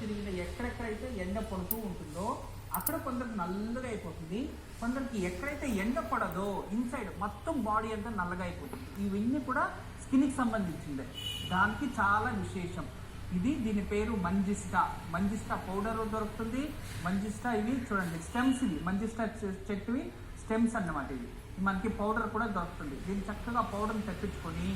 తిరిగిన ఎక్కడెక్కడైతే ఎండ పడుతూ ఉంటుందో అక్కడ కొందరికి నల్లగా అయిపోతుంది, కొందరికి ఎక్కడైతే ఎండ పడదో ఇన్సైడ్ మొత్తం బాడీ అంతా నల్లగా అయిపోతుంది. ఇవన్నీ కూడా స్కిన్కి సంబంధించిందే, దానికి చాలా విశేషం. దీని పేరు మంజిస్టా పౌడర్ దొరుకుతుంది. మంజిస్టా ఇవి చూడండి స్టెమ్స్, ఇవి మంజిస్టా చెట్టువి స్టెమ్స్ అన్నమాట. ఇవి మనకి పౌడర్ కూడా దొరుకుతుంది. దీన్ని చక్కగా పౌడర్ని తెప్పించుకొని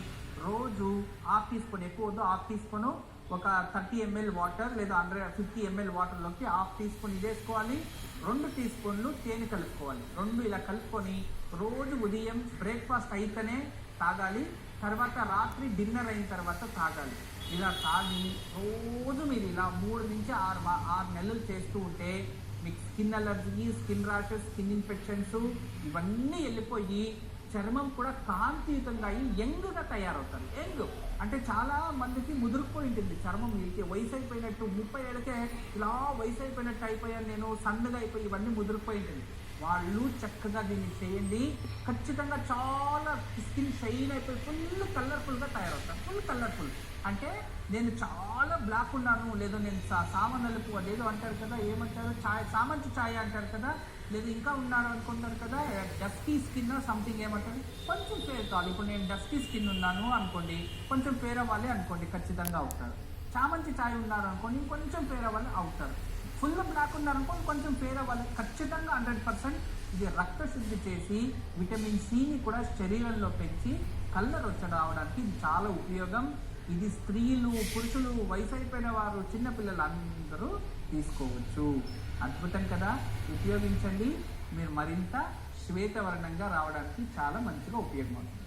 రోజు హాఫ్ టీ స్పూన్, ఎక్కువ వద్దు, హాఫ్ టీ స్పూన్ ఒక 30 ml వాటర్ లేదా 150 ml వాటర్లోకి హాఫ్ టీ స్పూన్ ఇది వేసుకోవాలి. 2 టీ స్పూన్లు తేనె కలుపుకోవాలి. 2 ఇలా కలుపుకొని రోజు ఉదయం బ్రేక్ఫాస్ట్ అయితేనే తాగాలి, తర్వాత రాత్రి డిన్నర్ అయిన తర్వాత తాగాలి. ఇలా తాగి రోజు మీరు ఇలా 3 నుంచి 6 నెలలు చేస్తూ ఉంటే మీకు skin allergy, skin rashes, skin infections ఇవన్నీ వెళ్ళిపోయి చర్మం కూడా కాంతియుతంగా అయ్యి యంగ్గా తయారవుతారు. యంగ్ అంటే చాలా మందికి ముదురుకుపోయి ఉంటుంది చర్మం. వీళ్ళకి వయసు అయిపోయినట్టు 30 ఏళ్ళకే ఇలా వయసు అయిపోయినట్టు అయిపోయాను నేను, సన్నగా అయిపోయి ఇవన్నీ ముదురుకుపోయి ఉంటుంది. వాళ్ళు చక్కగా దీన్ని చేయండి, ఖచ్చితంగా చాలా స్కిన్ షైన్ అయిపోయి ఫుల్ కలర్ఫుల్గా తయారవుతారు. ఫుల్ కలర్ఫుల్ అంటే నేను చాలా బ్లాక్ ఉన్నాను, లేదా నేను సామనలుపు అదేదో అంటారు కదా, ఏమంటారు, సామంచి ఛాయ్ అంటారు కదా, లేదా ఇంకా ఉన్నాను అనుకుంటారు కదా, డస్కీ స్కిన్ సంథింగ్ ఏమంటారు, కొంచెం ఫేర్ కావాలి. ఇప్పుడు నేను డస్కీ స్కిన్ ఉన్నాను అనుకోండి, కొంచెం ఫేర్ అవ్వాలి అనుకోండి, ఖచ్చితంగా అవుతారు. చామంచి ఛాయ్ ఉన్నారు అనుకోండి, కొంచెం ఫేర్ అవ్వాలి అవుతారు. ఫుల్ బ్లాక్ ఉన్నారనుకోండి, కొంచెం ఫేర్ అవ్వాలి. ఖచ్చితంగా 100% ఇది రక్తశుద్ధి చేసి విటమిన్ సిని కూడా శరీరంలో పెంచి కలర్ రావడానికి ఇది చాలా ఉపయోగం. ఇది స్త్రీలు, పురుషులు, వయసు అయిపోయిన వారు, చిన్నపిల్లలు అందరూ తీసుకోవచ్చు. అద్భుతం కదా, ఉపయోగించండి. మీరు మరింత శ్వేతవర్ణంగా రావడానికి చాలా మంచిగా ఉపయోగపడుతుంది.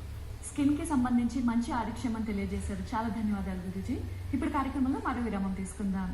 స్కిన్కి సంబంధించి మంచి ఆరోగ్యం తెలియజేశారు. చాలా ధన్యవాదాలు గురూజీ. ఇప్పుడు కార్యక్రమంలో మరో విరామం తీసుకుందాం.